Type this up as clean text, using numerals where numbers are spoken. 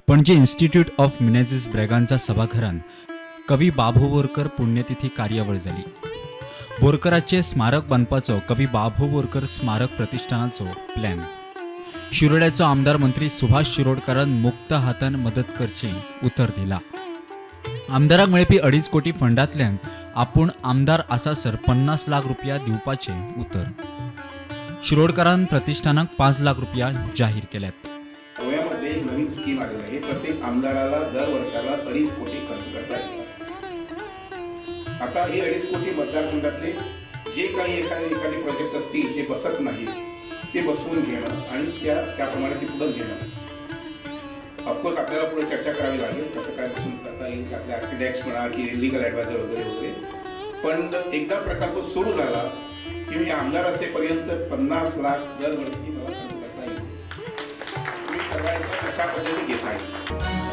Panaji institute of Menezes ब्रॅगांचा सभाघरान कवी बाबू बोरकर पुण्यतिथी कार्यावळ जाली. बोरकराचे स्मारक बांदपाचो कवी बाबू बोरकर स्मारक प्रतिष्ठानाचो प्लॅन. शिरोड्याचो आमदार मंत्री सुभाष शिरोडकारान मुक्त हातान मदत करची उतर दिला. आमदाराक मेळपी 2.5 कोटी फंडांतल्यान आपूण आमदार आसासर 50 लाख रुपया दिवपाचे उतर. शिरोडकारान प्रतिष्ठानाक 5 लाख रुपया जाहीर केल्यात. गोव्यामध्ये एक नवीन स्कीम आलेली आहे. प्रत्येक आमदाराला दर वर्षाला 2.5 कोटी खर्च करता येतात. आता हे 2.5 कोटी मतदारसंघातले जे काही एखादे प्रोजेक्ट असतील जे बसत नाही ते बसवून घेणं आणि त्याप्रमाणे ते पुढे घेणं. ऑफकोर्स आपल्याला पुढे चर्चा करावी लागेल कसं काय बसून करता येईल, आपल्या आर्किटेक्ट्स म्हणा की लीगल ॲडवायझर वगैरे वगैरे. पण एकदा प्रकल्प सुरू झाला की मी आमदार असेपर्यंत 50 लाख दरवर्षी मला खर्च करता येईल. तुम्ही करायचं अशा पद्धतीने घेता येईल.